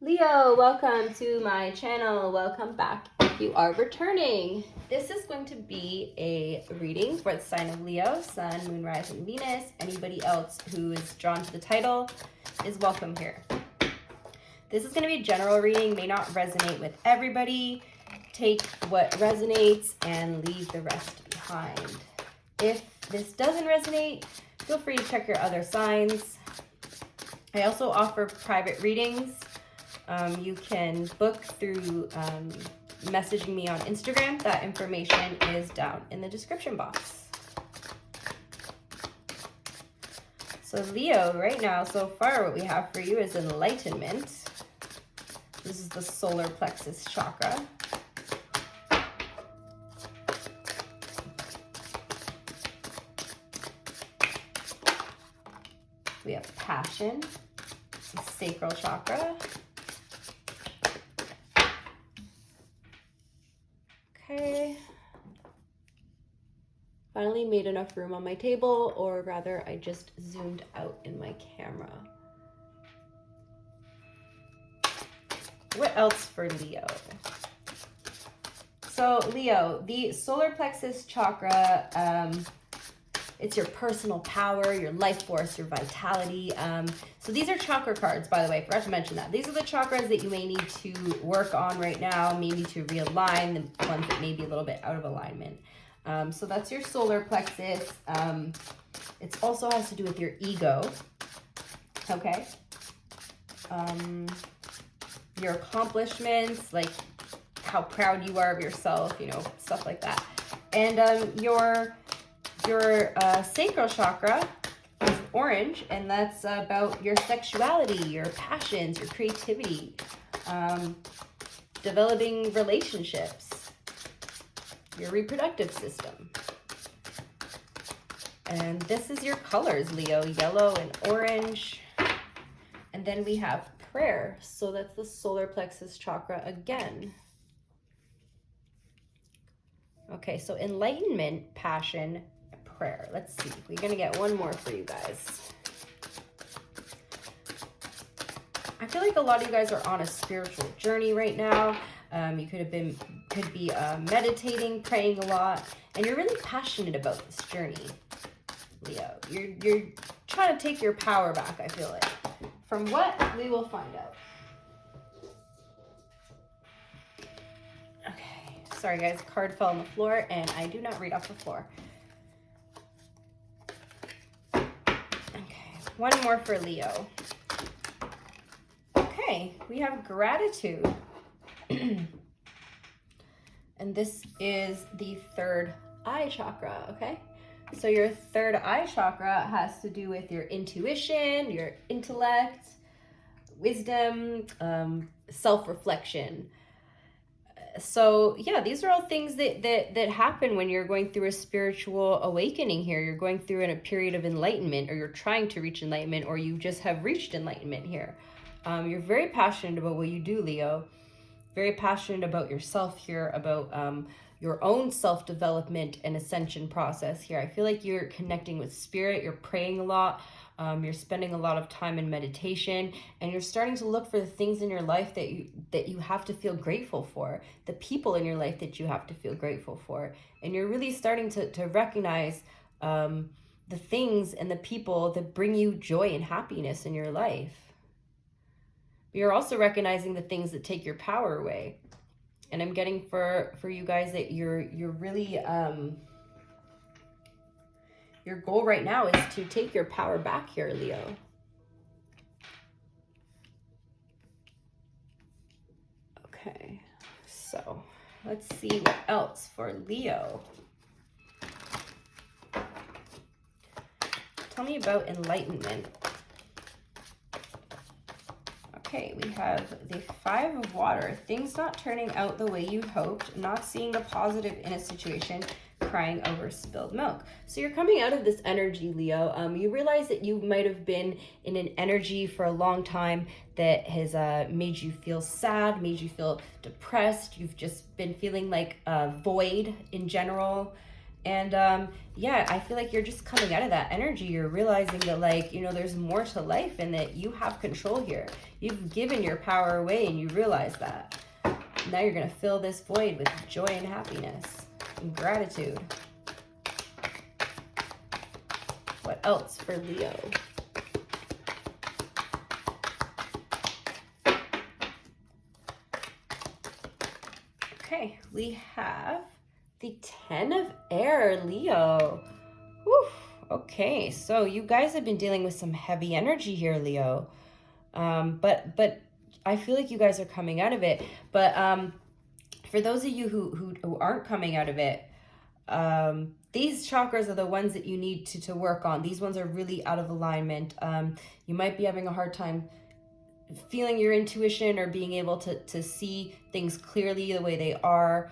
Leo, welcome to my channel. Welcome back if you are returning. This is going to be a reading for the sign of Leo, Sun, Moon, Rising, Venus. Anybody else who is drawn to the title is welcome here. This is going to be a general reading, may not resonate with everybody. Take what resonates and leave the rest behind. If this doesn't resonate, feel free to check your other signs. I also offer private readings. You can book through messaging me on Instagram. That information is down in the description box. So Leo, right now, so far what we have for you is enlightenment. This is the solar plexus chakra. We have passion, the sacral chakra. Okay. Finally made enough room on my table, or rather I just zoomed out in my camera. What else for Leo? So Leo, the solar plexus chakra, it's your personal power, your life force, your vitality. So these are chakra cards, by the way. I forgot to mention that. These are the chakras that you may need to work on right now, maybe to realign, the ones that may be a little bit out of alignment. So that's your solar plexus. It also has to do with your ego, okay? Your accomplishments, like how proud you are of yourself, you know, stuff like that. And your sacral chakra is orange, and that's about your sexuality, your passions, your creativity, developing relationships, your reproductive system. And this is your colors, Leo, yellow and orange. And then we have prayer. So that's the solar plexus chakra again. Okay, so enlightenment, passion, prayer. Let's see. We're going to get one more for you guys. I feel like a lot of you guys are on a spiritual journey right now. You could be meditating, praying a lot, and you're really passionate about this journey, Leo. You're trying to take your power back, I feel like. From what? We will find out. Okay. Sorry, guys. A card fell on the floor, and I do not read off the floor. One more for Leo. Okay, we have gratitude. And this is the third eye chakra, okay? So your third eye chakra has to do with your intuition, your intellect, wisdom, self-reflection. So yeah, these are all things that happen when you're going through a spiritual awakening here. You're going through in a period of enlightenment, or you're trying to reach enlightenment, or you just have reached enlightenment here. You're very passionate about what you do, Leo. Very passionate about yourself here, about your own self-development and ascension process here. I feel like you're connecting with spirit. You're praying a lot. You're spending a lot of time in meditation, and you're starting to look for the things in your life that you have to feel grateful for, the people in your life that you have to feel grateful for. And you're really starting to recognize the things and the people that bring you joy and happiness in your life. You're also recognizing the things that take your power away. And I'm getting for you guys that you're really your goal right now is to take your power back here, Leo. Okay, so let's see what else for Leo. Tell me about enlightenment. Okay, we have the Five of Water. Things not turning out the way you hoped, not seeing the positive in a situation, crying over spilled milk. So you're coming out of this energy, Leo. You realize that you might have been in an energy for a long time that has made you feel sad, made you feel depressed. You've just been feeling like a void in general. And yeah, I feel like you're just coming out of that energy. You're realizing that, like, you know, there's more to life and that you have control here. You've given your power away and you realize that. Now you're going to fill this void with joy and happiness and gratitude. What else for Leo? Okay, we have the 10 of Air, Leo. Whew. Okay, so you guys have been dealing with some heavy energy here, Leo. But I feel like you guys are coming out of it. But for those of you who aren't coming out of it, these chakras are the ones that you need to work on. These ones are really out of alignment. You might be having a hard time feeling your intuition or being able to see things clearly the way they are.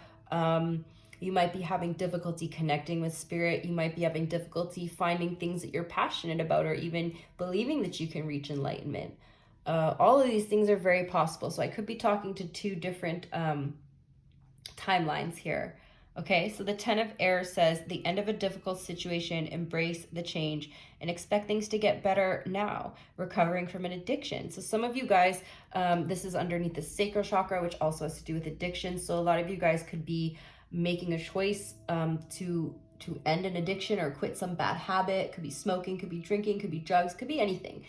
You might be having difficulty connecting with spirit. You might be having difficulty finding things that you're passionate about or even believing that you can reach enlightenment. All of these things are very possible. So I could be talking to two different timelines here. Okay, so the 10 of Air says the end of a difficult situation, embrace the change and expect things to get better now, recovering from an addiction. So some of you guys, this is underneath the sacral chakra, which also has to do with addiction. So a lot of you guys could be making a choice to end an addiction or quit some bad habit. Could be smoking, could be drinking, could be drugs, could be anything.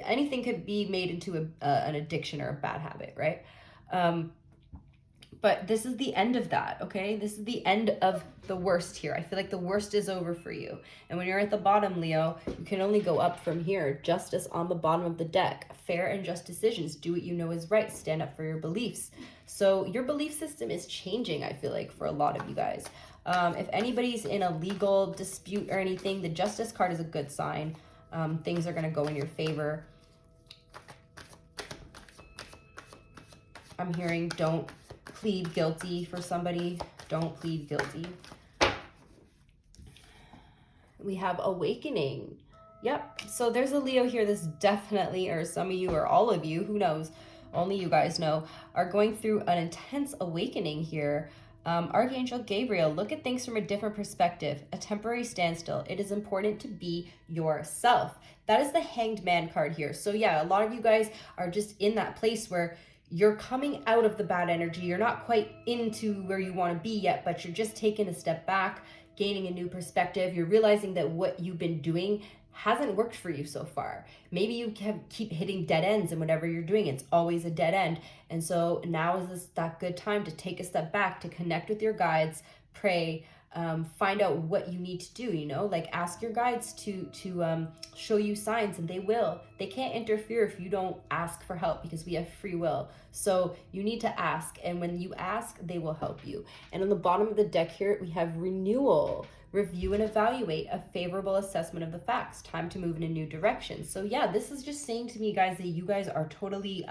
Anything could be made into an addiction or a bad habit, right? But this is the end of that, okay? This is the end of the worst here. I feel like the worst is over for you. And when you're at the bottom, Leo, you can only go up from here. Justice on the bottom of the deck. Fair and just decisions. Do what you know is right. Stand up for your beliefs. So your belief system is changing, I feel like, for a lot of you guys. If anybody's in a legal dispute or anything, the Justice card is a good sign. Things are going to go in your favor. I'm hearing don't plead guilty for somebody. Don't plead guilty. We have awakening. Yep. So there's a Leo here that's definitely, or some of you or all of you, who knows, only you guys know, are going through an intense awakening here. Archangel Gabriel, look at things from a different perspective. A temporary standstill. It is important to be yourself. That is the Hanged Man card here. So yeah, a lot of you guys are just in that place where you're coming out of the bad energy. You're not quite into where you want to be yet, but you're just taking a step back, gaining a new perspective. You're realizing that what you've been doing hasn't worked for you so far. Maybe you keep hitting dead ends in whatever you're doing. It's always a dead end. And so now is that good time to take a step back, to connect with your guides, pray, find out what you need to do, you know, like ask your guides to show you signs, and they will. They can't interfere if you don't ask for help, because we have free will. So you need to ask, and when you ask, they will help you. And on the bottom of the deck here, we have renewal, review and evaluate, a favorable assessment of the facts, time to move in a new direction. So yeah, this is just saying to me, guys, that you guys are totally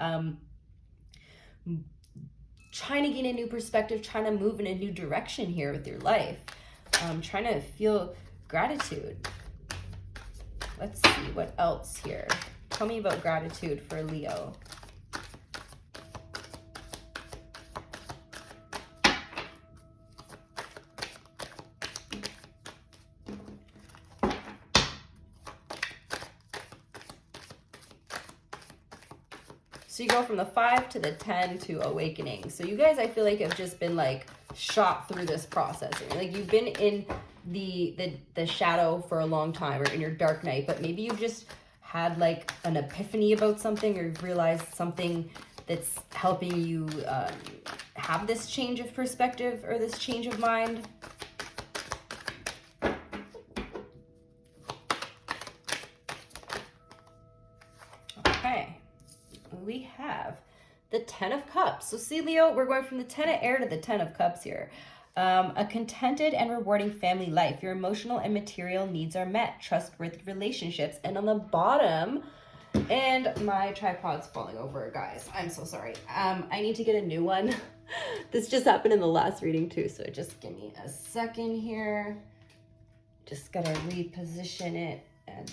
trying to gain a new perspective, trying to move in a new direction here with your life, trying to feel gratitude. Let's see what else here. Tell me about gratitude for Leo. So you go from the 5 to the 10 to awakening. So you guys, I feel like, have just been like shot through this process. Like you've been in the shadow for a long time, or in your dark night, but maybe you just had like an epiphany about something, or you've realized something that's helping you have this change of perspective or this change of mind. Okay. We have the 10 of Cups. So see, Leo, we're going from the 10 of Air to the 10 of Cups here. A contented and rewarding family life. Your emotional and material needs are met. Trustworthy relationships. And on the bottom, and my tripod's falling over, guys. I'm so sorry. I need to get a new one. This just happened in the last reading too, so just give me a second here. Just gotta reposition it, and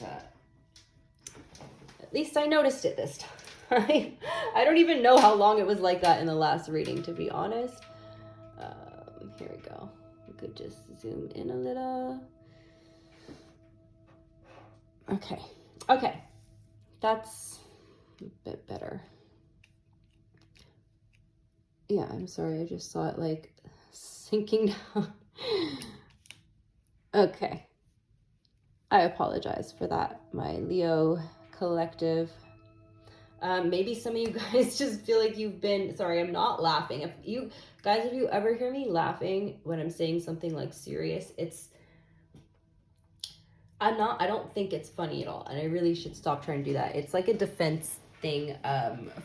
at least I noticed it this time. I don't even know how long it was like that in the last reading, to be honest. Here we go. We could just zoom in a little. Okay. Okay. That's a bit better. Yeah, I'm sorry. I just saw it like sinking down. Okay. I apologize for that, my Leo collective. Maybe some of you guys just feel like you've been, sorry, I'm not laughing. If you ever hear me laughing when I'm saying something like serious, I don't think it's funny at all. And I really should stop trying to do that. It's like a defense thing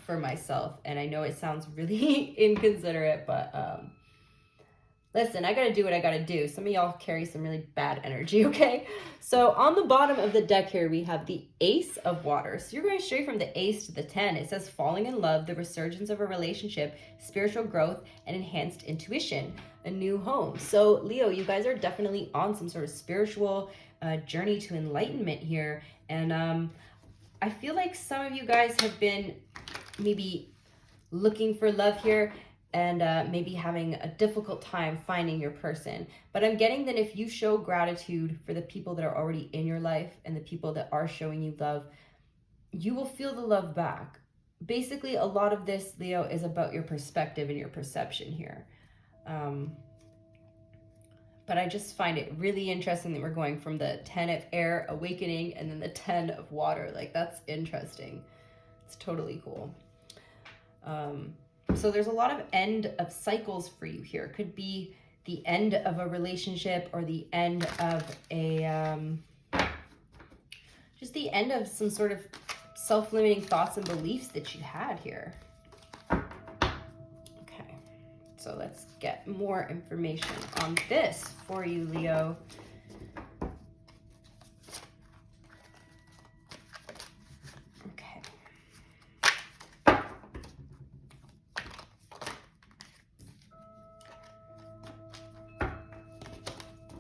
for myself. And I know it sounds really inconsiderate, but listen, I gotta do what I gotta do. Some of y'all carry some really bad energy, okay? So on the bottom of the deck here, we have the Ace of Water. So you're going straight from the Ace to the 10. It says falling in love, the resurgence of a relationship, spiritual growth, and enhanced intuition, a new home. So Leo, you guys are definitely on some sort of spiritual journey to enlightenment here. And I feel like some of you guys have been maybe looking for love here, and maybe having a difficult time finding your person. But I'm getting that if you show gratitude for the people that are already in your life and the people that are showing you love, you will feel the love back. Basically, a lot of this, Leo, is about your perspective and your perception here. But I just find it really interesting that we're going from the 10 of air, awakening, and then the 10 of water. Like, that's interesting. It's totally cool. So there's a lot of end of cycles for you here. It could be the end of a relationship or the end of a, just the end of some sort of self-limiting thoughts and beliefs that you had here. Okay, so let's get more information on this for you, Leo.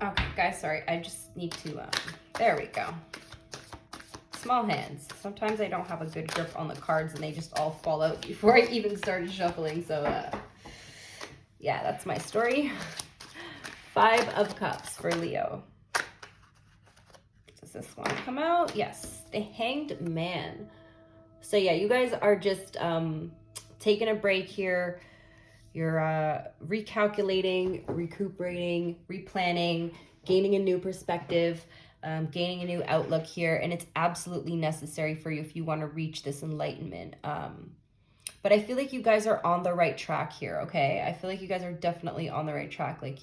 Okay, guys, sorry, I just need to, there we go. Small hands. Sometimes I don't have a good grip on the cards and they just all fall out before I even started shuffling, so, yeah, that's my story. 5 of Cups for Leo. Does this one come out? Yes, the Hanged Man. So, yeah, you guys are just taking a break here. You're recalculating, recuperating, replanning, gaining a new perspective, gaining a new outlook here. And it's absolutely necessary for you if you want to reach this enlightenment. But I feel like you guys are on the right track here, okay? I feel like you guys are definitely on the right track. Like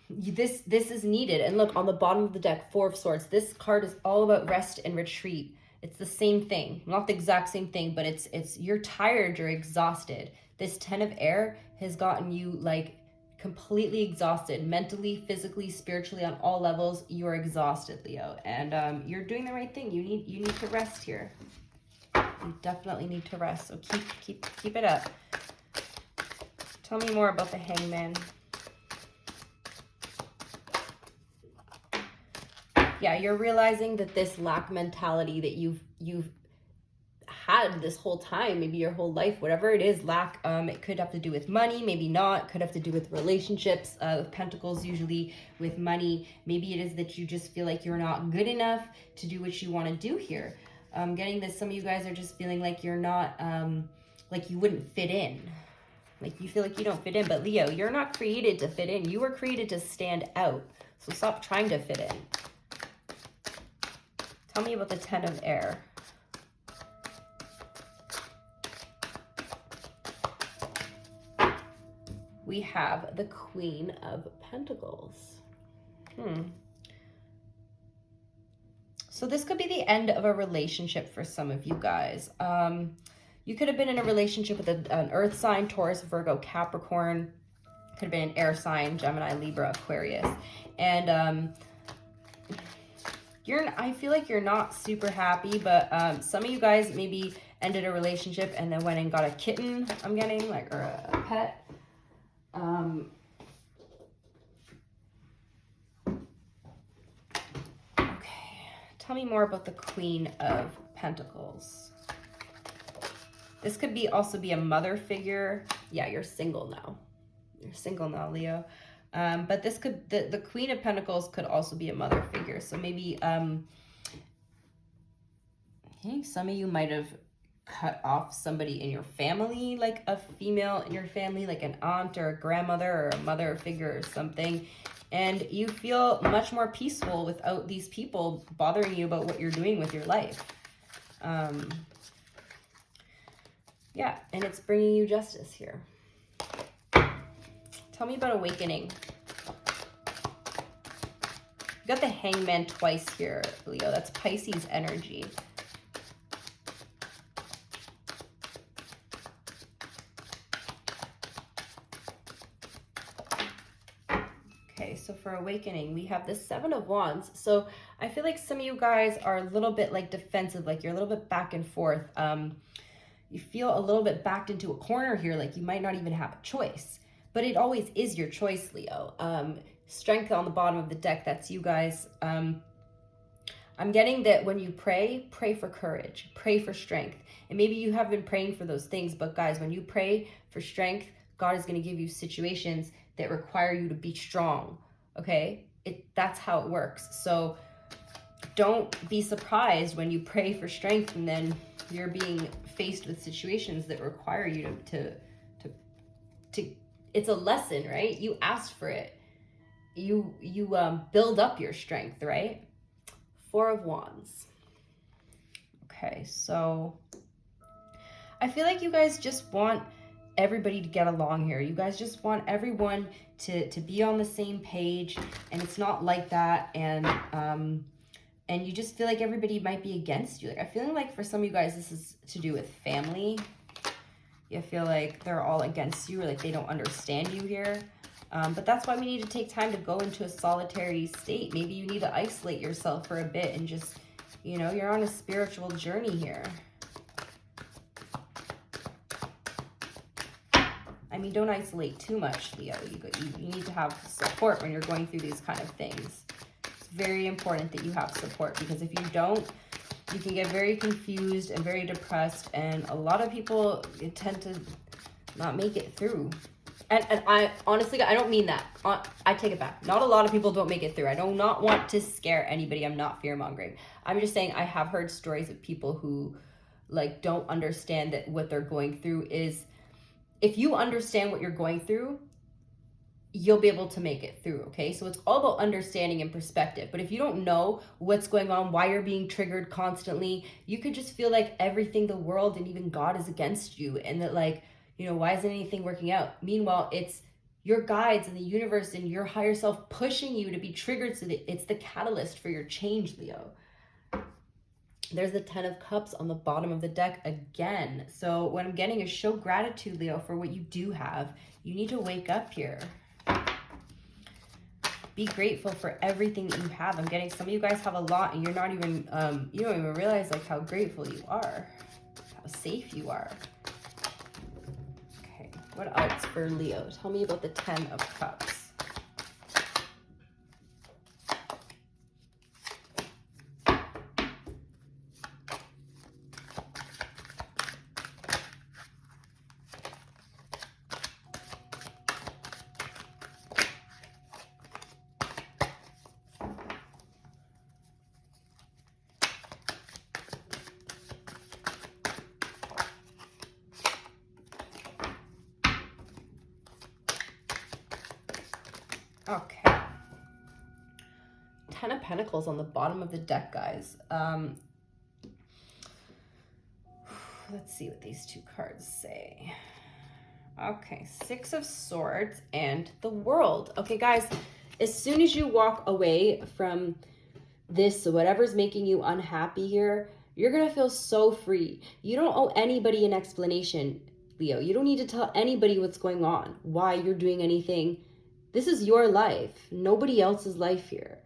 this is needed. And look, on the bottom of the deck, 4 of Swords. This card is all about rest and retreat. It's the same thing. Not the exact same thing, but it's you're tired, you're exhausted. This 10 of air has gotten you like completely exhausted, mentally, physically, spiritually, on all levels. You're exhausted, Leo, and you're doing the right thing. You need to rest here. You definitely need to rest. So keep it up. Tell me more about the Hangman. Yeah, you're realizing that this lack mentality that you've had this whole time, maybe your whole life, whatever it is, lack, it could have to do with money, maybe not, could have to do with relationships, Pentacles usually with money. Maybe it is that you just feel like you're not good enough to do what you want to do here. Getting this, some of you guys are just feeling like you're not, like you wouldn't fit in. Like you feel like you don't fit in, but Leo, you're not created to fit in. You were created to stand out. So stop trying to fit in. Tell me about the 10 of air. We have the Queen of Pentacles. So this could be the end of a relationship for some of you guys. You could have been in a relationship with an earth sign, Taurus, Virgo, Capricorn. Could have been an air sign, Gemini, Libra, Aquarius. And I feel like you're not super happy, but some of you guys maybe ended a relationship and then went and got a kitten, I'm getting, like, or a pet. Okay, tell me more about the Queen of Pentacles. This could also be a mother figure. Yeah, you're single now. You're single now, Leo. But this could, the Queen of Pentacles could also be a mother figure. So maybe, okay, some of you might have cut off somebody in your family, like a female in your family, like an aunt or a grandmother or a mother figure or something. And you feel much more peaceful without these people bothering you about what you're doing with your life. Yeah, and it's bringing you justice here. Tell me about awakening. You got the Hangman twice here, Leo. That's Pisces energy. Okay, so for awakening, we have the Seven of Wands. So I feel like some of you guys are a little bit like defensive, like you're a little bit back and forth. You feel a little bit backed into a corner here, like you might not even have a choice. But it always is your choice, Leo. Strength on the bottom of the deck, that's you guys. I'm getting that when you pray for courage, pray for strength. And maybe you have been praying for those things, but guys, when you pray for strength, God is going to give you situations that require you to be strong, okay? That's how it works. So don't be surprised when you pray for strength and then you're being faced with situations that require you to it's a lesson, right? You asked for it. You build up your strength, right? Four of Wands. Okay, so I feel like you guys just want everybody to get along here. You guys just want everyone to be on the same page, and it's not like that. And you just feel like everybody might be against you. Like, I feel like for some of you guys, this is to do with family. You feel like they're all against you, or like they don't understand you here. But that's why we need to take time to go into a solitary state. Maybe you need to isolate yourself for a bit and just, you know, you're on a spiritual journey here. I mean, don't isolate too much, Leo. You need to have support when you're going through these kind of things. It's very important that you have support, because if you don't, you can get very confused and very depressed, and a lot of people tend to not make it through. And I honestly, I don't mean that. I take it back. Not a lot of people don't make it through. I do not want to scare anybody. I'm not fear-mongering. I'm just saying I have heard stories of people who like don't understand that what they're going through is, if you understand what you're going through, you'll be able to make it through, okay? So it's all about understanding and perspective. But if you don't know what's going on, why you're being triggered constantly, you could just feel like everything, the world, and even God is against you, and that, like, you know, why isn't anything working out? Meanwhile, it's your guides and the universe and your higher self pushing you to be triggered, so that it's the catalyst for your change, Leo. There's the Ten of Cups on the bottom of the deck again. So what I'm getting is show gratitude, Leo, for what you do have. You need to wake up here. Be grateful for everything that you have. I'm getting some of you guys have a lot, and you're not even, you don't even realize like how grateful you are, how safe you are. Okay, what else for Leo? Tell me about the Ten of Cups. Okay. Ten of Pentacles on the bottom of the deck, guys. Let's see what these two cards say. Okay, Six of Swords and the World. Okay, guys, as soon as you walk away from this, whatever's making you unhappy here, you're going to feel so free. You don't owe anybody an explanation, Leo. You don't need to tell anybody what's going on, why you're doing anything. This is your life, nobody else's life here.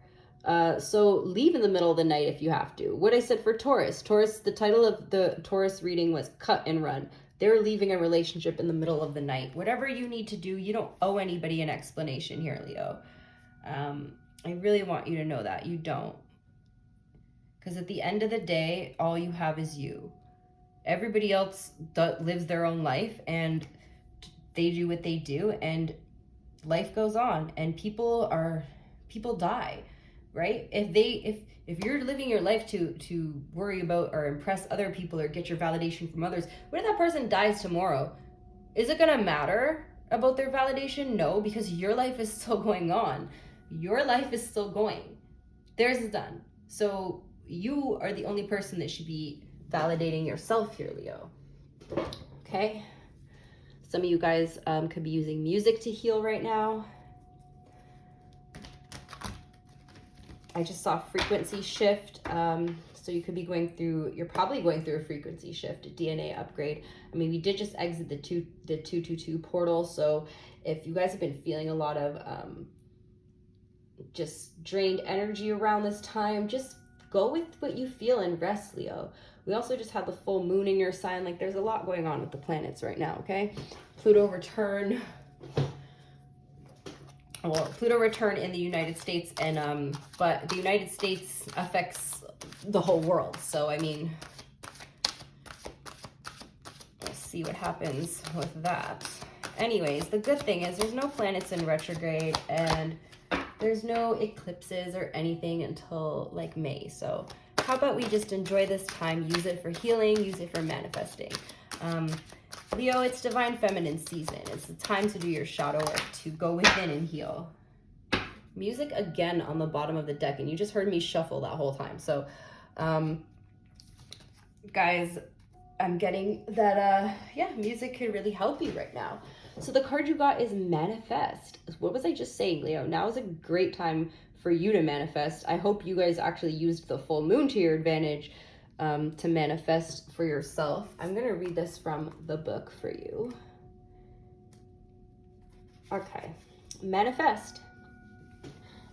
So leave in the middle of the night if you have to. What I said for Taurus, the title of the Taurus reading was Cut and Run. They're leaving a relationship in the middle of the night. Whatever you need to do, you don't owe anybody an explanation here, Leo. I really want you to know that. You don't. Because at the end of the day, all you have is you. Everybody else lives their own life, and they do what they do, and life goes on, and people die, right? If you're living your life to worry about or impress other people or get your validation from others, what if that person dies tomorrow? Is it gonna matter about their validation? No, because your life is still going on. Your life is still going. Theirs is done. So you are the only person that should be validating yourself here, Leo. Okay? Some of you guys could be using music to heal right now. I just saw frequency shift. So you could be you're probably going through a frequency shift, a DNA upgrade. I mean, we did just exit the 222 portal. So if you guys have been feeling a lot of just drained energy around this time, just go with what you feel and rest, Leo. We also just had the full moon in your sign. Like, there's a lot going on with the planets right now, okay? Pluto return. Well, Pluto return in the United States, and but the United States affects the whole world. So, I mean, we'll see what happens with that. Anyways, the good thing is there's no planets in retrograde, and there's no eclipses or anything until like May. So how about we just enjoy this time, use it for healing, use it for manifesting. Leo, it's divine feminine season. It's the time to do your shadow work, to go within and heal. Music again on the bottom of the deck, and you just heard me shuffle that whole time. So guys, I'm getting that music could really help you right now. So the card you got is manifest. What was I just saying, Leo? Now is a great time for you to manifest. I hope you guys actually used the full moon to your advantage to manifest for yourself. I'm going to read this from the book for you. Okay. Manifest.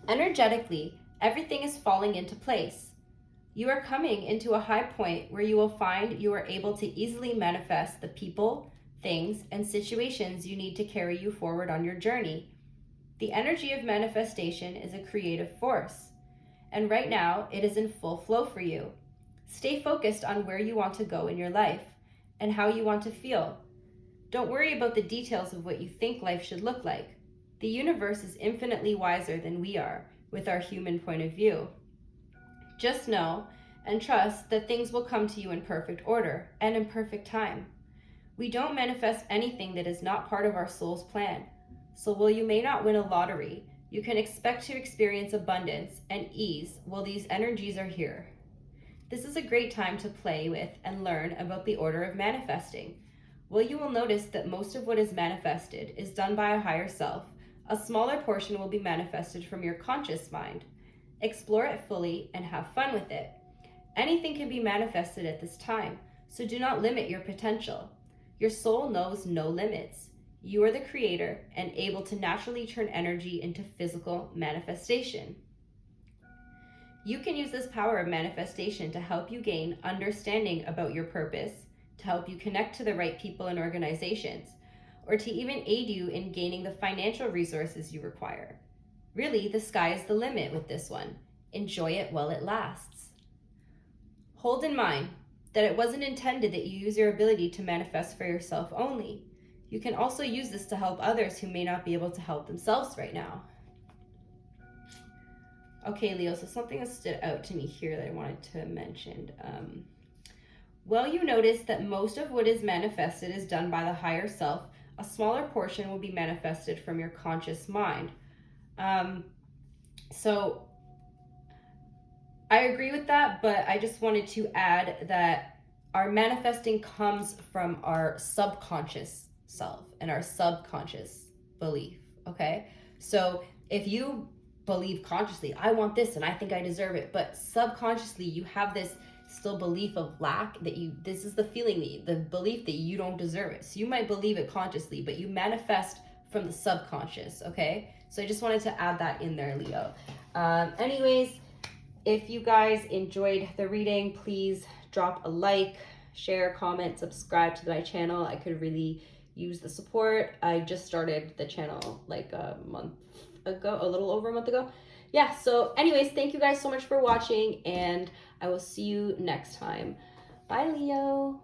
Energetically, everything is falling into place. You are coming into a high point where you will find you are able to easily manifest the people, things, and situations you need to carry you forward on your journey. The energy of manifestation is a creative force, and right now it is in full flow for you. Stay focused on where you want to go in your life and how you want to feel. Don't worry about the details of what you think life should look like. The universe is infinitely wiser than we are with our human point of view. Just know and trust that things will come to you in perfect order and in perfect time. We don't manifest anything that is not part of our soul's plan. So while you may not win a lottery, you can expect to experience abundance and ease while these energies are here. This is a great time to play with and learn about the order of manifesting. While you will notice that most of what is manifested is done by a higher self, a smaller portion will be manifested from your conscious mind. Explore it fully and have fun with it. Anything can be manifested at this time, so do not limit your potential. Your soul knows no limits. You are the creator and able to naturally turn energy into physical manifestation. You can use this power of manifestation to help you gain understanding about your purpose, to help you connect to the right people and organizations, or to even aid you in gaining the financial resources you require. Really, the sky is the limit with this one. Enjoy it while it lasts. Hold in mind that it wasn't intended that you use your ability to manifest for yourself only. You can also use this to help others who may not be able to help themselves right now. Okay, Leo, so something that stood out to me here that I wanted to mention. Well, you notice that most of what is manifested is done by the higher self. A smaller portion will be manifested from your conscious mind. So I agree with that, but I just wanted to add that our manifesting comes from our subconscious self and our subconscious belief, okay? So if you believe consciously, I want this and I think I deserve it, but subconsciously you have this still belief of lack, that this is the feeling, the belief that you don't deserve it. So you might believe it consciously, but you manifest from the subconscious, okay? So I just wanted to add that in there, Leo. Anyways, if you guys enjoyed the reading, please drop a like, share, comment, subscribe to my channel. I could really use the support. I just started the channel like a month ago, a little over a month ago. Yeah, so anyways, thank you guys so much for watching, and I will see you next time. Bye, Leo.